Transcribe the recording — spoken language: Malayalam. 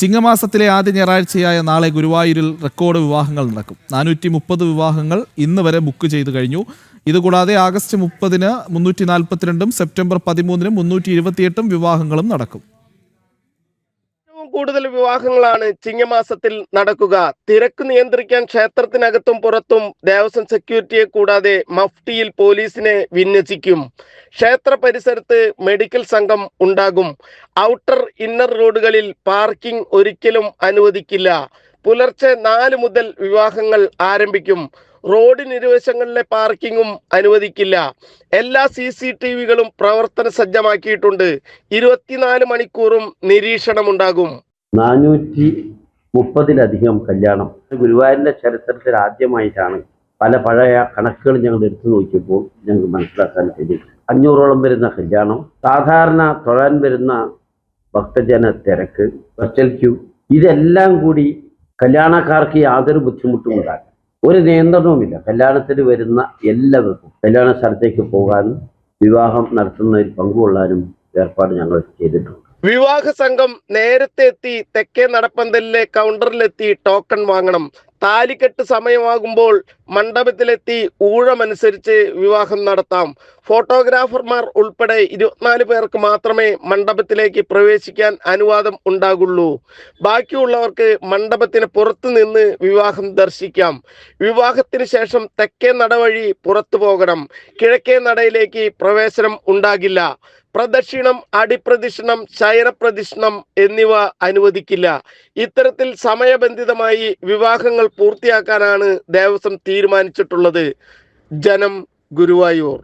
ചിങ്ങമാസത്തിലെ ആദ്യ ഞായറാഴ്ചയായ നാളെ ഗുരുവായൂരിൽ റെക്കോർഡ് വിവാഹങ്ങൾ നടക്കും. 430 വിവാഹങ്ങൾ ഇന്ന് വരെ ബുക്ക് ചെയ്തു കഴിഞ്ഞു. ഇതുകൂടാതെ ആഗസ്റ്റ് 30-ന് 342-ഉം സെപ്റ്റംബർ 13-ന് 328 വിവാഹങ്ങളും നടക്കും. കൂടുതൽ വിവാഹങ്ങളാണ് ചിങ്ങമാസത്തിൽ നടക്കുക. തിരക്ക് നിയന്ത്രിക്കാൻ ക്ഷേത്രത്തിനകത്തും പുറത്തും ദേവസ്വം സെക്യൂരിറ്റിയെ കൂടാതെ മഫ്റ്റിയിൽ പോലീസിനെ വിന്യസിക്കും. ക്ഷേത്ര പരിസരത്ത് മെഡിക്കൽ സംഘം ഉണ്ടാകും. ഔട്ടർ ഇന്നർ റോഡുകളിൽ പാർക്കിംഗ് ഒരിക്കലും അനുവദിക്കില്ല. പുലർച്ചെ 4 മുതൽ വിവാഹങ്ങൾ ആരംഭിക്കും. റോഡിനിരുവശങ്ങളിലെ പാർക്കിങ്ങും അനുവദിക്കില്ല. എല്ലാ CCTVകളും പ്രവർത്തന സജ്ജമാക്കിയിട്ടുണ്ട്. 24 മണിക്കൂറും നിരീക്ഷണമുണ്ടാകും. 430-ലധികം കല്യാണം ഗുരുവായൂരിന്റെ ചരിത്രത്തിൽ ആദ്യമായിട്ടാണ്. പല പഴയ കണക്കുകൾ ഞങ്ങൾ എടുത്തു നോക്കിയപ്പോൾ ഞങ്ങൾക്ക് മനസ്സിലാക്കാൻ കഴിയും. 500ഓളം വരുന്ന കല്യാണം, സാധാരണ തൊഴാൻ വരുന്ന ഭക്തജന തിരക്ക്, വെർച്വൽ ക്യൂ, ഇതെല്ലാം കൂടി കല്യാണക്കാർക്ക് യാതൊരു ബുദ്ധിമുട്ടും ഉണ്ടാകും. ഒരു നിയന്ത്രണവുമില്ല. കല്യാണത്തിന് വരുന്ന എല്ലാവർക്കും കല്യാണ സ്ഥലത്തേക്ക് പോകാനും വിവാഹം നടത്തുന്നതിൽ പങ്കുകൊള്ളാനും ഏർപ്പാട് ഞങ്ങൾ ചെയ്തിട്ടുണ്ട്. വിവാഹ സംഘം നേരത്തെ എത്തി തെക്കേ നടപ്പന്തലിലെ കൗണ്ടറിലെത്തി ടോക്കൺ വാങ്ങണം. താലിക്കെട്ട് സമയമാകുമ്പോൾ മണ്ഡപത്തിലെത്തി ഊഴമനുസരിച്ച് വിവാഹം നടത്താം. ഫോട്ടോഗ്രാഫർമാർ ഉൾപ്പെടെ 24 പേർക്ക് മാത്രമേ മണ്ഡപത്തിലേക്ക് പ്രവേശിക്കാൻ അനുവാദം ഉണ്ടാകുള്ളൂ. ബാക്കിയുള്ളവർക്ക് മണ്ഡപത്തിന് പുറത്തു നിന്ന് വിവാഹം ദർശിക്കാം. വിവാഹത്തിന് ശേഷം തെക്കേ നട വഴി പുറത്തു പോകണം. കിഴക്കേ നടയിലേക്ക് പ്രവേശനം ഉണ്ടാകില്ല. പ്രദക്ഷിണം, അടിപ്രദക്ഷിണം, ശയനപ്രദക്ഷിണം എന്നിവ അനുവദിക്കില്ല. ഇത്തരത്തിൽ സമയബന്ധിതമായി വിവാഹങ്ങൾ പൂർത്തിയാക്കാനാണ് ദേവസ്വം തീരുമാനിച്ചിട്ടുള്ളത്. ജനം, ഗുരുവായൂർ.